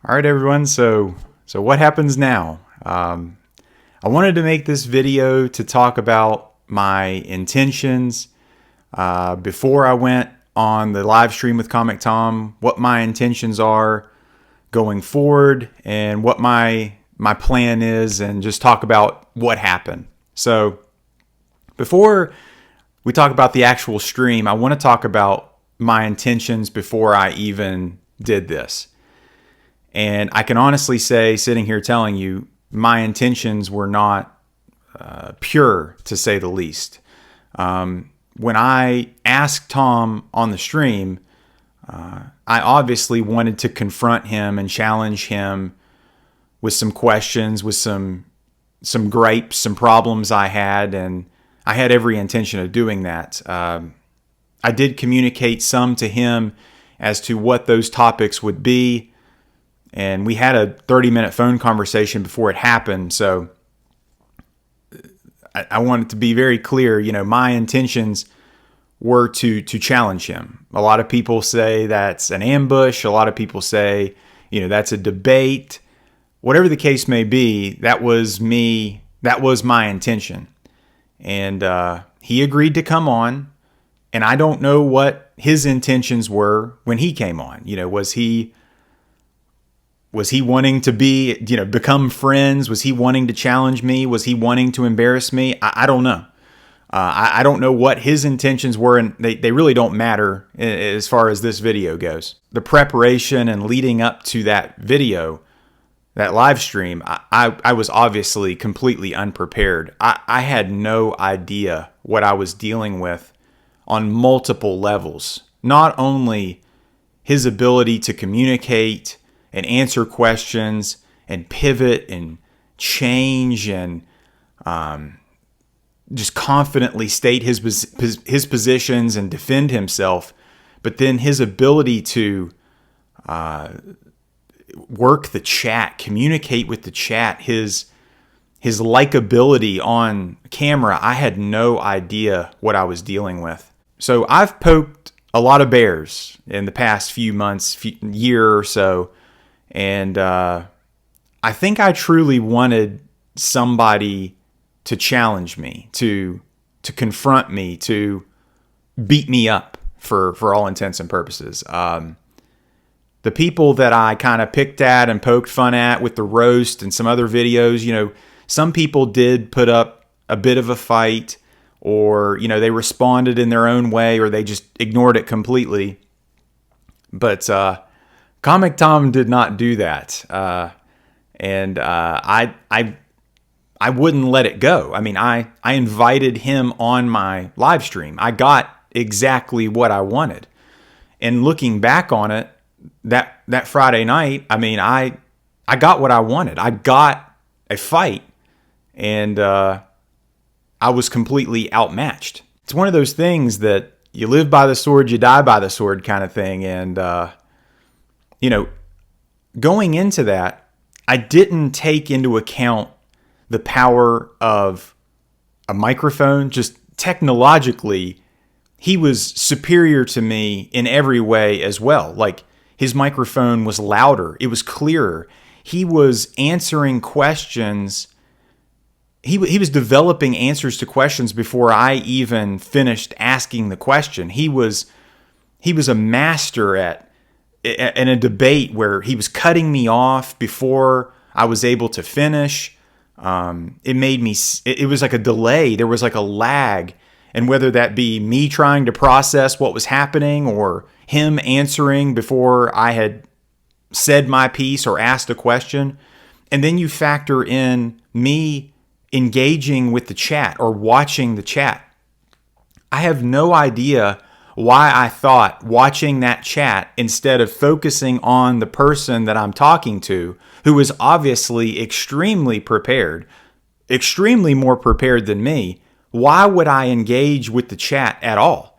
All right, everyone. So what happens now? I wanted to make this video to talk about my intentions before I went on the live stream with Comic Tom, what my intentions are going forward, and what my plan is, and just talk about what happened. So before we talk about the actual stream, I want to talk about my intentions before I even did this. And I can honestly say, sitting here telling you, my intentions were not pure, to say the least. When I asked Tom on the stream, I obviously wanted to confront him and challenge him with some questions, with some gripes, some problems I had, and I had every intention of doing that. I did communicate some to him as to what those topics would be. And we had a 30-minute phone conversation before it happened. So I wanted to be very clear, my intentions were to challenge him. A lot of people say that's an ambush. A lot of people say, that's a debate. Whatever the case may be, that was me. That was my intention. And he agreed to come on. And I don't know what his intentions were when he came on. Was he wanting to become friends? Was he wanting to challenge me? Was he wanting to embarrass me? I don't know. I don't know what his intentions were, and they really don't matter as far as this video goes. The preparation and leading up to that video, that live stream, I was obviously completely unprepared. I had no idea what I was dealing with on multiple levels. Not only his ability to communicate and answer questions and pivot and change and just confidently state his positions and defend himself, but then his ability to work the chat, communicate with the chat, his likability on camera. I had no idea what I was dealing with. So I've poked a lot of bears in the past few months, year or so. And I think I truly wanted somebody to challenge me, to confront me, to beat me up for all intents and purposes. The people that I kind of picked at and poked fun at with the roast and some other videos, some people did put up a bit of a fight, or, they responded in their own way, or they just ignored it completely. But Comic Tom did not do that, and I wouldn't let it go. I mean, I invited him on my live stream. I got exactly what I wanted, and looking back on it, that Friday night, I mean, I got what I wanted. I got a fight, and I was completely outmatched. It's one of those things that you live by the sword, you die by the sword kind of thing, and going into that, I didn't take into account the power of a microphone. Just technologically, he was superior to me in every way as well. Like, his microphone was louder. It was clearer. He was answering questions. He was developing answers to questions before I even finished asking the question. He was a master in a debate where he was cutting me off before I was able to finish. It was like a delay. There was like a lag. And whether that be me trying to process what was happening or him answering before I had said my piece or asked a question. And then you factor in me engaging with the chat or watching the chat. I have no idea why I thought watching that chat instead of focusing on the person that I'm talking to, who is obviously extremely prepared, extremely more prepared than me, why would I engage with the chat at all?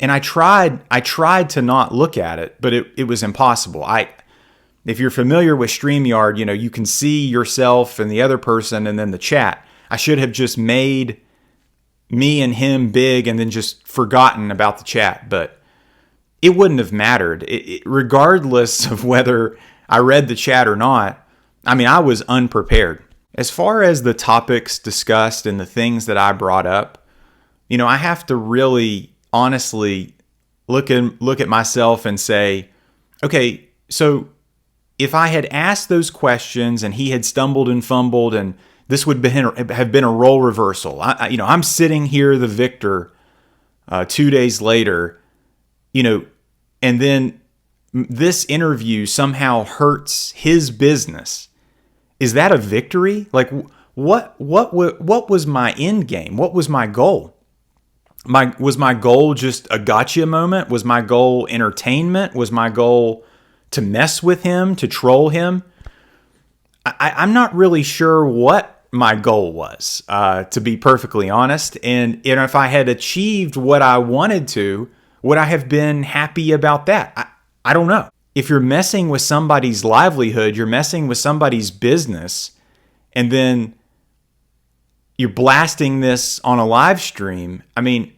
And I tried to not look at it, but it was impossible. If you're familiar with StreamYard, you can see yourself and the other person and then the chat. I should have just made me and him big and then just forgotten about the chat, but it wouldn't have mattered. Regardless of whether I read the chat or not, I mean, I was unprepared. As far as the topics discussed and the things that I brought up, I have to really honestly look at myself and say, okay, so if I had asked those questions and he had stumbled and fumbled, and this would have been a role reversal. I'm sitting here, the victor, 2 days later, and then this interview somehow hurts his business. Is that a victory? Like, what was my end game? What was my goal? Was my goal just a gotcha moment? Was my goal entertainment? Was my goal to mess with him, to troll him? I'm not really sure what my goal was, to be perfectly honest. And if I had achieved what I wanted to, would I have been happy about that? I don't know. If you're messing with somebody's livelihood, you're messing with somebody's business, and then you're blasting this on a live stream, I mean,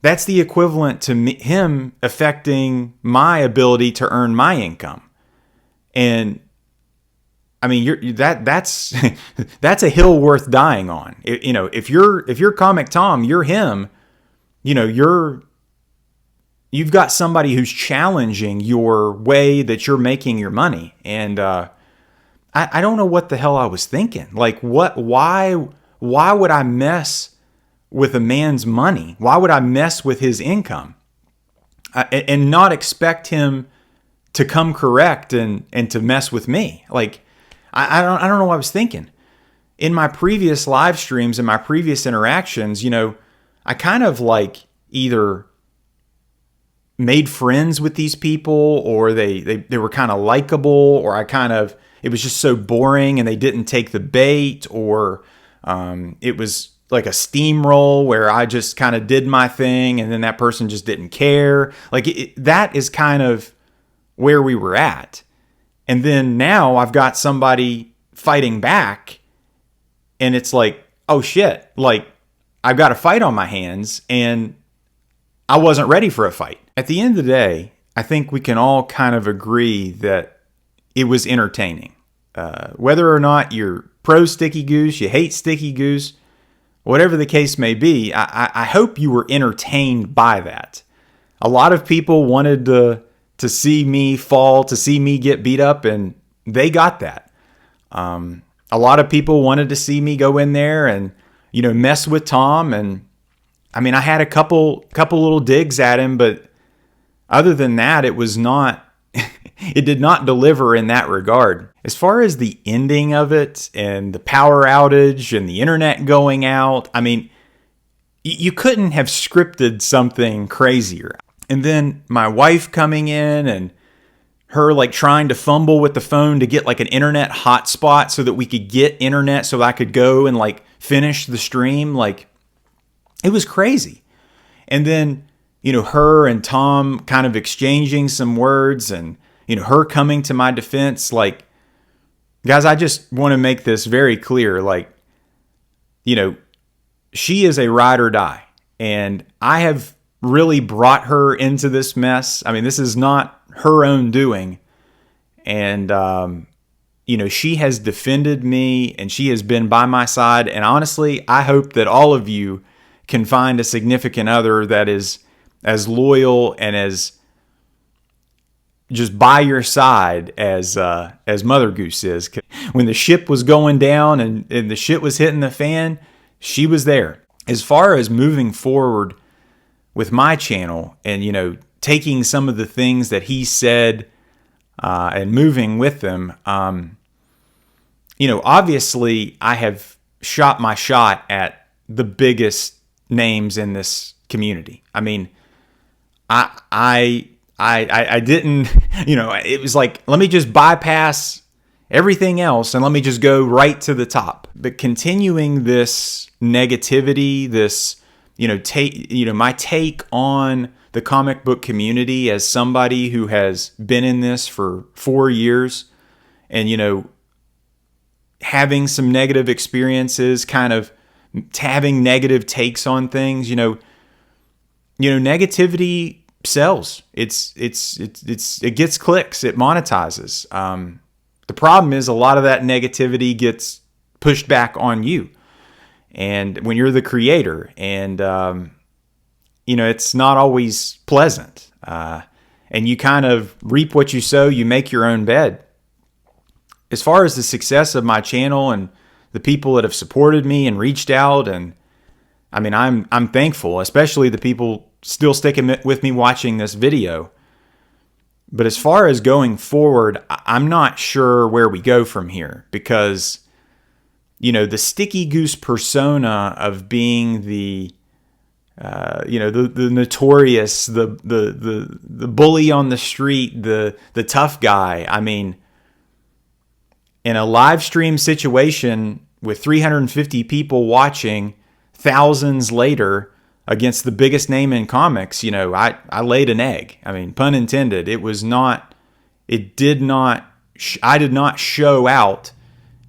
that's the equivalent to him affecting my ability to earn my income. And I mean, that's that's a hill worth dying on. If you're Comic Tom, you're him. You've got somebody who's challenging your way that you're making your money. And I don't know what the hell I was thinking. Like, why would I mess with a man's money? Why would I mess with his income and not expect him to come correct and to mess with me? Like, I don't know what I was thinking. In my previous live streams and my previous interactions, I kind of like either made friends with these people, or they were kind of likable, or it was just so boring and they didn't take the bait, or it was like a steamroll where I just kind of did my thing and then that person just didn't care. Like that is kind of where we were at. And then now I've got somebody fighting back, and it's like, oh shit, like I've got a fight on my hands and I wasn't ready for a fight. At the end of the day, I think we can all kind of agree that it was entertaining. Whether or not you're pro Sticky Goose, you hate Sticky Goose, whatever the case may be, I hope you were entertained by that. A lot of people wanted to see me fall, to see me get beat up, and they got that. A lot of people wanted to see me go in there and, mess with Tom. And I mean, I had a couple little digs at him, but other than that, it did not deliver in that regard. As far as the ending of it and the power outage and the internet going out, I mean, you couldn't have scripted something crazier. And then my wife coming in and her like trying to fumble with the phone to get like an internet hotspot so that we could get internet so I could go and like finish the stream. Like, it was crazy. And then, her and Tom kind of exchanging some words, and, her coming to my defense. Like, guys, I just want to make this very clear. Like, she is a ride or die, and I have really brought her into this mess. I mean, this is not her own doing. And, she has defended me and she has been by my side. And honestly, I hope that all of you can find a significant other that is as loyal and as just by your side as Mother Goose is. When the ship was going down and the shit was hitting the fan, she was there. As far as moving forward with my channel and, taking some of the things that he said and moving with them, obviously I have shot my shot at the biggest names in this community. I mean, I didn't, it was like, let me just bypass everything else and let me just go right to the top. But continuing this negativity, this, my take on the comic book community as somebody who has been in this for 4 years and, having some negative experiences, kind of having negative takes on things, negativity sells. It gets clicks. It monetizes. The problem is a lot of that negativity gets pushed back on you. And when you're the creator, and it's not always pleasant. And you kind of reap what you sow. You make your own bed. As far as the success of my channel and the people that have supported me and reached out, and I mean, I'm thankful, especially the people still sticking with me watching this video. But as far as going forward, I'm not sure where we go from here, because the Sticky Goose persona of being the notorious, the bully on the street, the tough guy. I mean, in a live stream situation with 350 people watching, thousands later, against the biggest name in comics, I laid an egg. I mean, pun intended. I did not show out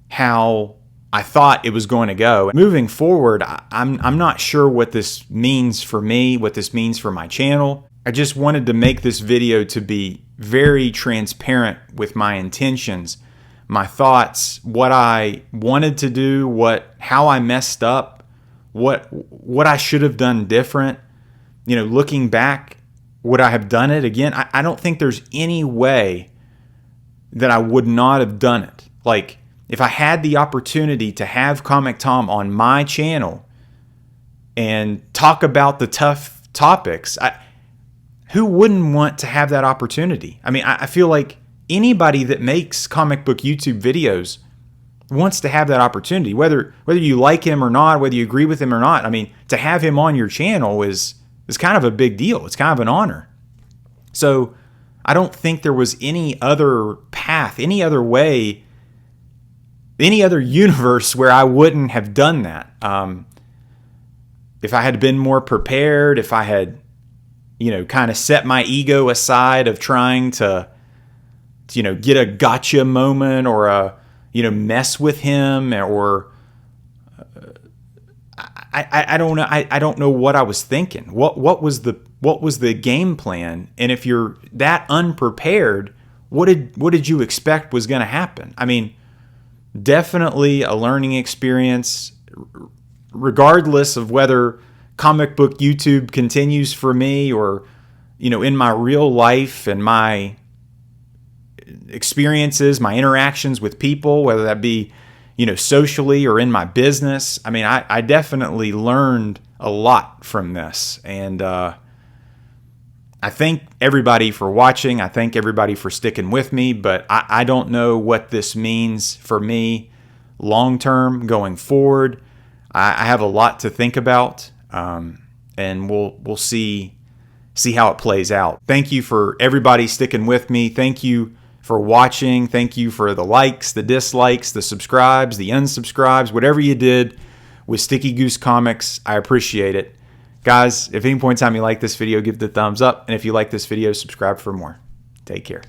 how I thought it was going to go. Moving forward, I'm not sure what this means for me, what this means for my channel. I just wanted to make this video to be very transparent with my intentions, my thoughts, what I wanted to do, how I messed up, what I should have done different. Looking back, would I have done it again? I don't think there's any way that I would not have done it. Like, if I had the opportunity to have Comic Tom on my channel and talk about the tough topics, who wouldn't want to have that opportunity? I mean, I feel like anybody that makes comic book YouTube videos wants to have that opportunity, whether you like him or not, whether you agree with him or not. I mean, to have him on your channel is kind of a big deal. It's kind of an honor. So I don't think there was any other path, any other way, any other universe where I wouldn't have done that. If I had been more prepared, if I had, kind of set my ego aside of trying to get a gotcha moment or a, mess with him, or I don't know. I don't know what I was thinking. What was the game plan? And if you're that unprepared, what did you expect was going to happen? I mean, definitely a learning experience, regardless of whether comic book YouTube continues for me or, in my real life and my experiences, my interactions with people, whether that be, socially or in my business. I mean, I definitely learned a lot from this. And I thank everybody for watching. I thank everybody for sticking with me. But I don't know what this means for me long-term going forward. I have a lot to think about. And we'll see how it plays out. Thank you for everybody sticking with me. Thank you for watching. Thank you for the likes, the dislikes, the subscribes, the unsubscribes, whatever you did with Sticky Goose Comics. I appreciate it. Guys, if at any point in time you like this video, give it a thumbs up. And if you like this video, subscribe for more. Take care.